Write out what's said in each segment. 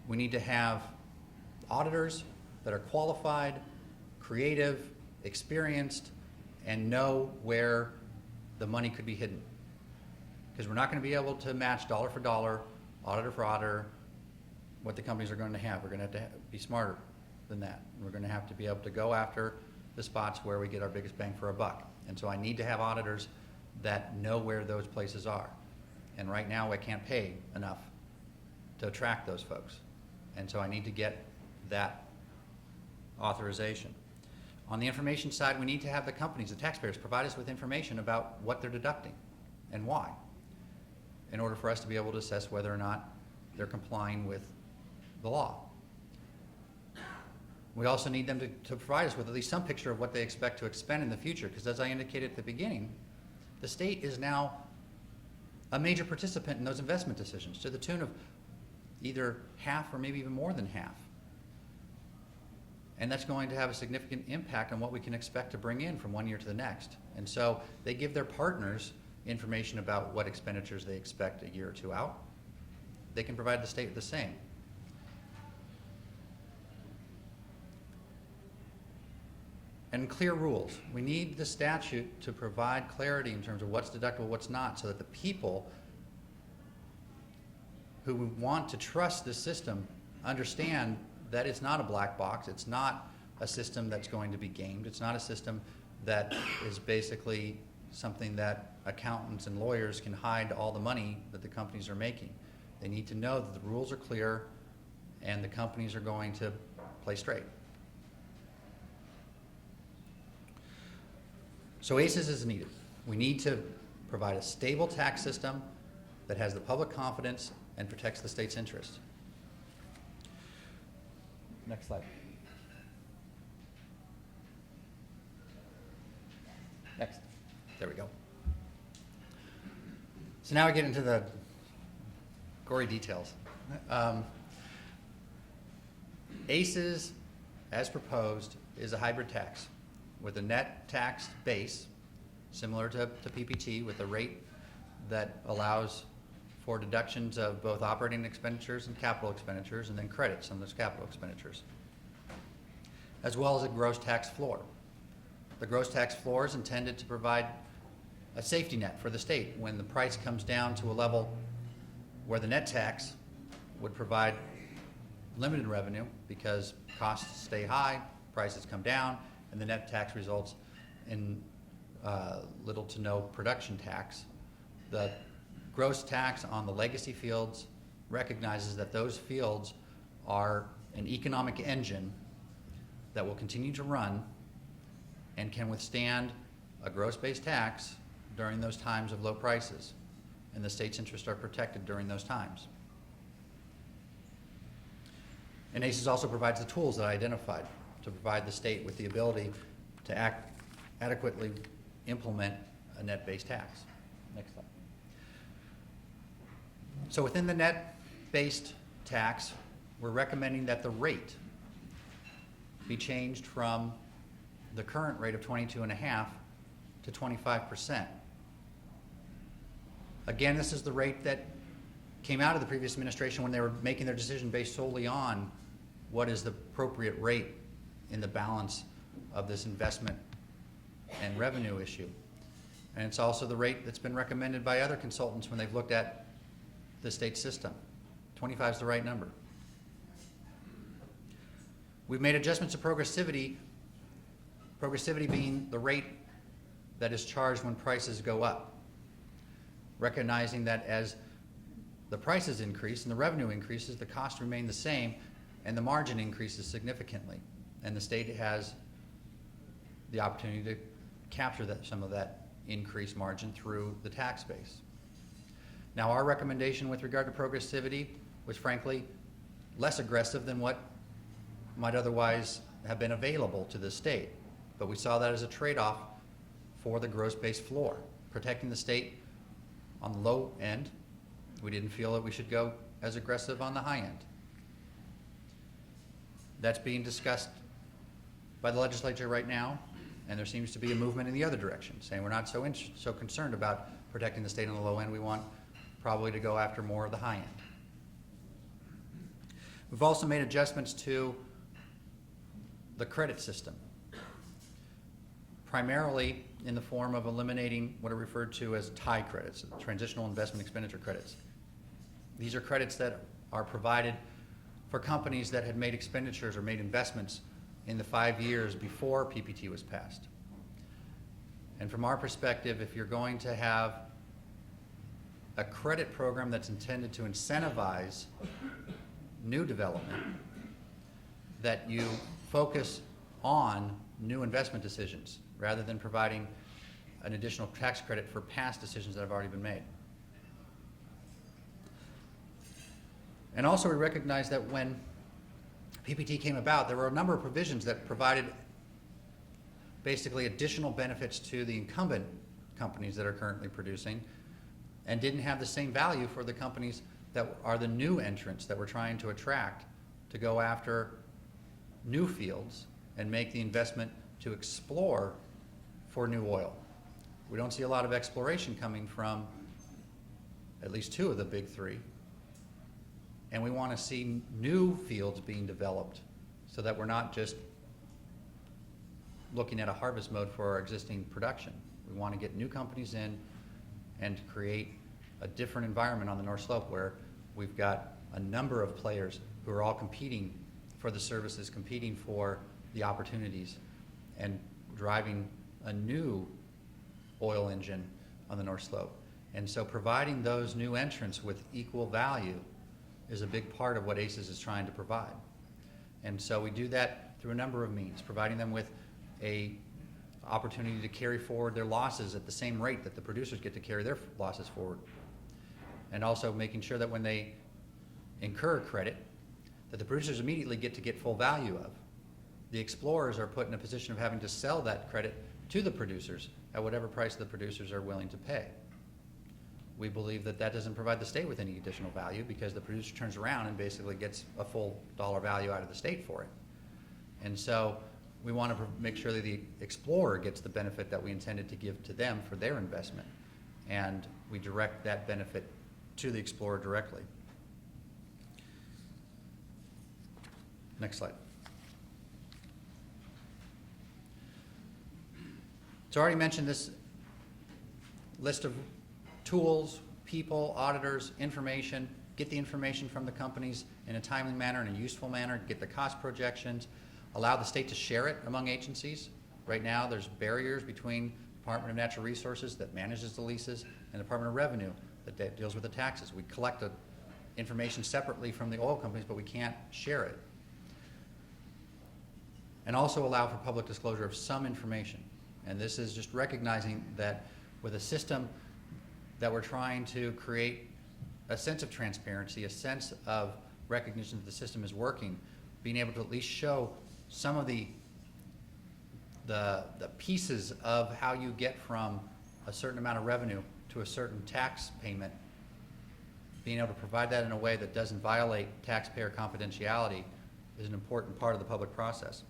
We need to have auditors that are qualified, creative, experienced, and know where the money could be hidden. Because we're not going to be able to match dollar for dollar, auditor for auditor, what the companies are going to have. We're going to have to be smarter than that. We're going to have to be able to go after the spots where we get our biggest bang for our buck. And so I need to have auditors that know where those places are. And right now I can't pay enough to attract those folks. And so I need to get that authorization. On the information side, we need to have the companies, the taxpayers, provide us with information about what they're deducting and why, in order for us to be able to assess whether or not they're complying with the law. We also need them to provide us with at least some picture of what they expect to expend in the future, because as I indicated at the beginning, the state is now a major participant in those investment decisions to the tune of either half or maybe even more than half. And that's going to have a significant impact on what we can expect to bring in from one year to the next. And so they give their partners information about what expenditures they expect a year or two out. They can provide the state the same. And clear rules. We need the statute to provide clarity in terms of what's deductible, what's not, so that the people who want to trust this system understand that it's not a black box. It's not a system that's going to be gamed. It's not a system that is basically something that accountants and lawyers can hide all the money that the companies are making. They need to know that the rules are clear and the companies are going to play straight. So ACES is needed. We need to provide a stable tax system that has the public confidence and protects the state's interests. Next slide. Next. There we go. So now we get into the gory details. ACES, as proposed, is a hybrid tax with a net tax base similar to PPT, with a rate that allows for deductions of both operating expenditures and capital expenditures, and then credits on those capital expenditures, as well as a gross tax floor. The gross tax floor is intended to provide a safety net for the state when the price comes down to a level where the net tax would provide limited revenue because costs stay high, prices come down, and the net tax results in little to no production tax. The gross tax on the legacy fields recognizes that those fields are an economic engine that will continue to run and can withstand a gross-based tax during those times of low prices, and the state's interests are protected during those times. And ACES also provides the tools that I identified to provide the state with the ability to adequately implement a net-based tax. Next slide. So within the net-based tax, we're recommending that the rate be changed from the current rate of 22.5% to 25%. Again, this is the rate that came out of the previous administration when they were making their decision based solely on what is the appropriate rate in the balance of this investment and revenue issue. And it's also the rate that's been recommended by other consultants when they've looked at the state system. 25 is the right number. We've made adjustments to progressivity being the rate that is charged when prices go up, recognizing that as the prices increase and the revenue increases, the costs remain the same and the margin increases significantly. And the state has the opportunity to capture some of that increased margin through the tax base. Now, our recommendation with regard to progressivity was frankly less aggressive than what might otherwise have been available to the state. But we saw that as a trade-off for the gross base floor, protecting the state on the low end. We didn't feel that we should go as aggressive on the high end. That's being discussed by the legislature right now, and there seems to be a movement in the other direction, saying we're not so concerned about protecting the state on the low end. We want probably to go after more of the high end. We've also made adjustments to the credit system, primarily in the form of eliminating what are referred to as TIE credits, Transitional Investment Expenditure Credits. These are credits that are provided for companies that had made expenditures or made investments in the 5 years before PPT was passed. And from our perspective, if you're going to have a credit program that's intended to incentivize new development, that you focus on new investment decisions rather than providing an additional tax credit for past decisions that have already been made. And also we recognize that when PPT came about, there were a number of provisions that provided basically additional benefits to the incumbent companies that are currently producing and didn't have the same value for the companies that are the new entrants that we're trying to attract to go after new fields and make the investment to explore for new oil. We don't see a lot of exploration coming from at least 2 of the big 3. And we want to see new fields being developed so that we're not just looking at a harvest mode for our existing production. We want to get new companies in and create a different environment on the North Slope where we've got a number of players who are all competing for the services, competing for the opportunities, and driving a new oil engine on the North Slope. And so providing those new entrants with equal value is a big part of what ACES is trying to provide. And so we do that through a number of means, providing them with a opportunity to carry forward their losses at the same rate that the producers get to carry their losses forward. And also making sure that when they incur credit, that the producers immediately get to get full value of. The explorers are put in a position of having to sell that credit to the producers at whatever price the producers are willing to pay. We believe that that doesn't provide the state with any additional value because the producer turns around and basically gets a full dollar value out of the state for it. And so we want to make sure that the explorer gets the benefit that we intended to give to them for their investment. And we direct that benefit to the explorer directly. Next slide. So I already mentioned this list of tools, people, auditors, information. Get the information from the companies in a timely manner, in a useful manner, get the cost projections, allow the state to share it among agencies. Right now there's barriers between Department of Natural Resources that manages the leases and Department of Revenue that deals with the taxes. We collect the information separately from the oil companies, but we can't share it. And also allow for public disclosure of some information. And this is just recognizing that with a system that we're trying to create a sense of transparency, a sense of recognition that the system is working, being able to at least show some of the pieces of how you get from a certain amount of revenue to a certain tax payment, being able to provide that in a way that doesn't violate taxpayer confidentiality is an important part of the public process.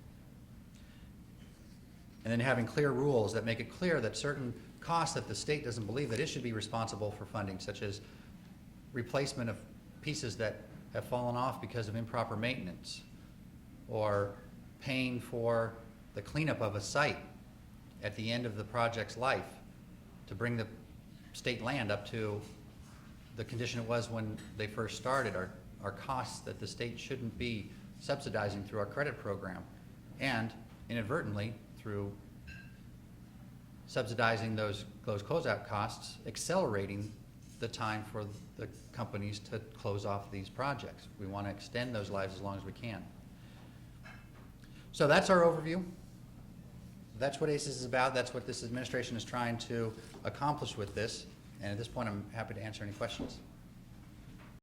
And then having clear rules that make it clear that certain costs that the state doesn't believe that it should be responsible for funding, such as replacement of pieces that have fallen off because of improper maintenance, or paying for the cleanup of a site at the end of the project's life to bring the state land up to the condition it was when they first started, are costs that the state shouldn't be subsidizing through our credit program, and inadvertently through subsidizing those closeout costs, accelerating the time for the companies to close off these projects. We want to extend those lives as long as we can. So that's our overview. That's what ACES is about. That's what this administration is trying to accomplish with this. And at this point, I'm happy to answer any questions.